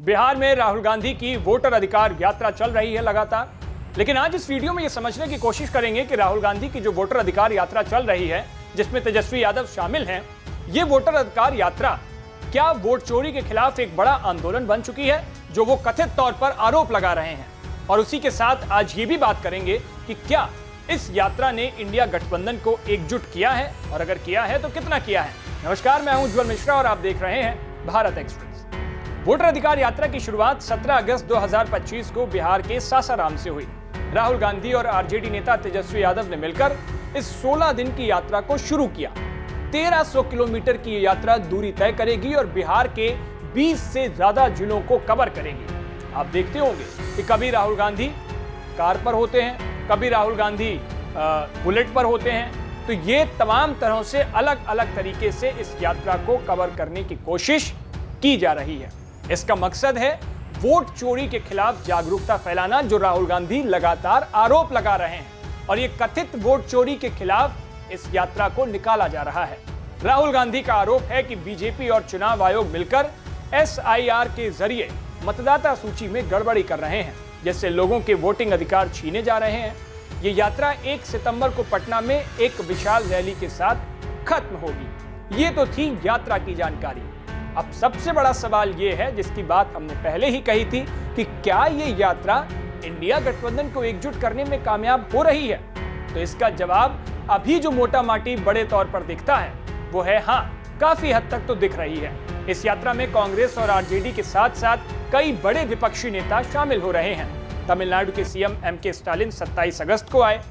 बिहार में राहुल गांधी की वोटर अधिकार यात्रा चल रही है लगातार। लेकिन आज इस वीडियो में यह समझने की कोशिश करेंगे कि राहुल गांधी की जो वोटर अधिकार यात्रा चल रही है, जिसमें तेजस्वी यादव शामिल हैं, ये वोटर अधिकार यात्रा क्या वोट चोरी के खिलाफ एक बड़ा आंदोलन बन चुकी है, जो वो कथित तौर पर आरोप लगा रहे हैं। और उसी के साथ आज ये भी बात करेंगे कि क्या इस यात्रा ने इंडिया गठबंधन को एकजुट किया है, और अगर किया है तो कितना किया है। नमस्कार, मैं हूं उज्जवल मिश्रा और आप देख रहे हैं भारत एक्सप्रेस। वोटर अधिकार यात्रा की शुरुआत 17 अगस्त 2025 को बिहार के सासाराम से हुई। राहुल गांधी और आरजेडी नेता तेजस्वी यादव ने मिलकर इस 16 दिन की यात्रा को शुरू किया। 1300 किलोमीटर की ये यात्रा दूरी तय करेगी और बिहार के 20 से ज्यादा जिलों को कवर करेगी। आप देखते होंगे कि कभी राहुल गांधी कार पर होते हैं, कभी राहुल गांधी बुलेट पर होते हैं। तो ये तमाम तरह से अलग अलग तरीके से इस यात्रा को कवर करने की कोशिश की जा रही है। इसका मकसद है वोट चोरी के खिलाफ जागरूकता फैलाना, जो राहुल गांधी लगातार आरोप लगा रहे हैं। और ये कथित वोट चोरी के खिलाफ इस यात्रा को निकाला जा रहा है। राहुल गांधी का आरोप है कि बीजेपी और चुनाव आयोग मिलकर SIR के जरिए मतदाता सूची में गड़बड़ी कर रहे हैं, जिससे लोगों के वोटिंग अधिकार छीने जा रहे हैं। ये यात्रा 1 सितंबर को पटना में एक विशाल रैली के साथ खत्म होगी। ये तो थी यात्रा की जानकारी। अब सबसे बड़ा सवाल ये है, जिसकी बात हमने पहले ही कही थी, कि क्या ये यात्रा इंडिया गठबंधन को एकजुट करने में कामयाब हो रही है। तो इसका जवाब अभी जो मोटा माटी बड़े तौर पर दिखता है वो है हाँ, काफी हद तक तो दिख रही है। इस यात्रा में कांग्रेस और आरजेडी के साथ साथ कई बड़े विपक्षी नेता शामिल हो रहे हैं। तमिलनाडु के सीएम MK स्टालिन 27 अगस्त को आए,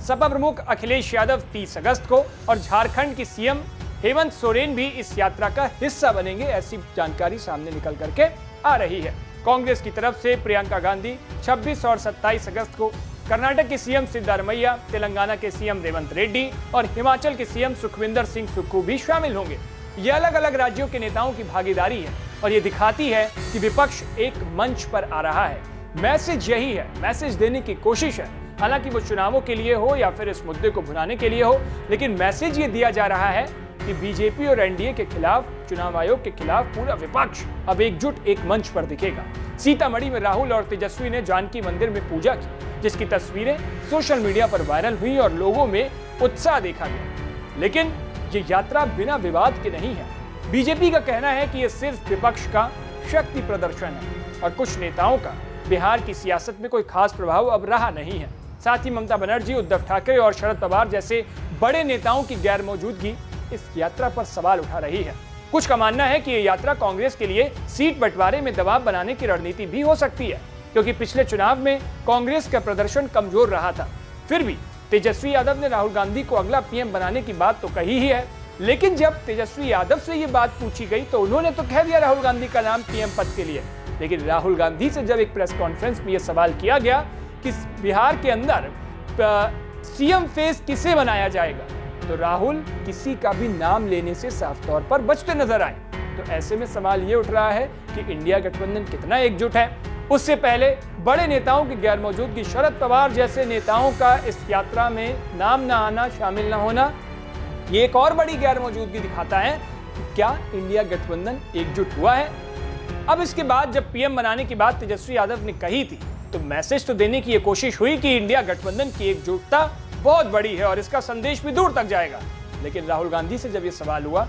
सपा प्रमुख अखिलेश यादव 30 अगस्त को, और झारखंड की सीएम हेमंत सोरेन भी इस यात्रा का हिस्सा बनेंगे, ऐसी जानकारी सामने निकल करके आ रही है। कांग्रेस की तरफ से प्रियंका गांधी 26 और 27 अगस्त को, कर्नाटक के सीएम सिद्धारमैया, तेलंगाना के सीएम रेवंत रेड्डी और हिमाचल के सीएम सुखविंदर सिंह सुक्खू भी शामिल होंगे। ये अलग अलग राज्यों के नेताओं की भागीदारी है और ये दिखाती है कि विपक्ष एक मंच पर आ रहा है। मैसेज यही है, मैसेज देने की कोशिश है। हालांकि वो चुनावों के लिए हो या फिर इस मुद्दे को भुनाने के लिए हो, लेकिन मैसेज ये दिया जा रहा है कि बीजेपी और एनडीए के खिलाफ, चुनाव आयोग के खिलाफ पूरा विपक्ष अब एकजुट एक मंच पर दिखेगा। सीतामढ़ी में राहुल और तेजस्वी ने जानकी मंदिर में पूजा की, जिसकी तस्वीरें सोशल मीडिया पर वायरल हुई और लोगों में उत्साह देखा गया। लेकिन ये यात्रा बिना विवाद के नहीं है। बीजेपी का कहना है कि ये सिर्फ विपक्ष का शक्ति प्रदर्शन है और कुछ नेताओं का बिहार की सियासत में कोई खास प्रभाव अब रहा नहीं है। साथ ही ममता बनर्जी, उद्धव ठाकरे और शरद पवार जैसे बड़े नेताओं की गैर मौजूदगी इस यात्रा पर सवाल उठा रही है। कुछ का मानना है कि ये यात्रा कांग्रेस के लिए सीट बंटवारे में दबाव बनाने की रणनीति भी हो सकती है, क्योंकि पिछले चुनाव में कांग्रेस का प्रदर्शन कमजोर रहा था। फिर भी तेजस्वी यादव ने राहुल गांधी को अगला PM बनाने की बात तो कही ही है, लेकिन जब तेजस्वी यादव से ये बात पूछी गई तो उन्होंने तो कह दिया राहुल गांधी का नाम PM पद के लिए। लेकिन राहुल गांधी से जब एक प्रेस कॉन्फ्रेंस में यह सवाल किया गया कि बिहार के अंदर CM फेस किसे बनाया जाएगा, तो राहुल किसी का भी नाम लेने से साफ तौर पर बचते नजर आए। तो ऐसे में सवाल ये उठ रहा है कि इंडिया गठबंधन कितना एकजुट है। उससे पहले बड़े नेताओं की गैर मौजूदगी, शरद पवार जैसे नेताओं का इस यात्रा में नाम ना आना, शामिल ना होना, ये एक और बड़ी गैर मौजूदगी दिखाता है कि क्या इंडिया गठबंधन एकजुट हुआ है। अब इसके बाद जब PM बनाने की बात तेजस्वी यादव ने कही थी, तो मैसेज तो देने की ये कोशिश हुई कि इंडिया गठबंधन की एकजुटता बहुत बड़ी है और इसका संदेश भी दूर तक जाएगा। लेकिन राहुल गांधी से जब ये सवाल हुआ,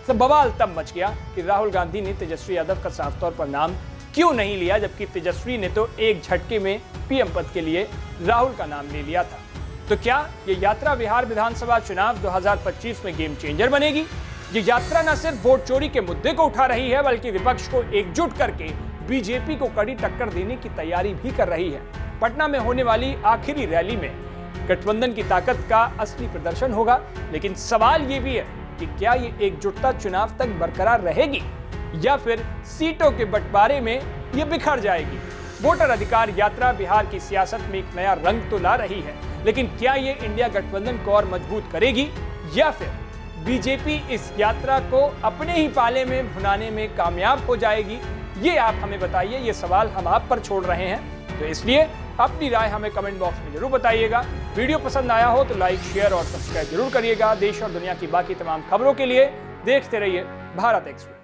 तो बवाल तब मच गया कि राहुल गांधी ने तेजस्वी यादव का साफ तौर पर नाम क्यों नहीं लिया, जबकि तेजस्वी ने तो एक झटके में PM पद के लिए राहुल का नाम ले लिया था। तो क्या ये यात्रा बिहार विधानसभा चुनाव 2025 में गेम चेंजर बनेगी? ये यात्रा न सिर्फ वोट चोरी के मुद्दे को उठा रही है, बल्कि विपक्ष को एकजुट करके बीजेपी को कड़ी टक्कर देने की तैयारी भी कर रही है। पटना में होने वाली आखिरी रैली में गठबंधन की ताकत का असली प्रदर्शन होगा। लेकिन सवाल ये भी है कि क्या ये एकजुटता चुनाव तक बरकरार रहेगी या फिर सीटों के बंटवारे में ये बिखर जाएगी। वोटर अधिकार यात्रा बिहार की सियासत में एक नया रंग तो ला रही है, लेकिन क्या ये इंडिया गठबंधन को और मजबूत करेगी या फिर बीजेपी इस यात्रा को अपने ही पाले में भुनाने में कामयाब हो जाएगी? ये आप हमें बताइए। ये सवाल हम आप पर छोड़ रहे हैं, तो इसलिए अपनी राय हमें कमेंट बॉक्स में जरूर बताइएगा। वीडियो पसंद आया हो तो लाइक, शेयर और सब्सक्राइब जरूर करिएगा। देश और दुनिया की बाकी तमाम खबरों के लिए देखते रहिए भारत एक्सप्रेस।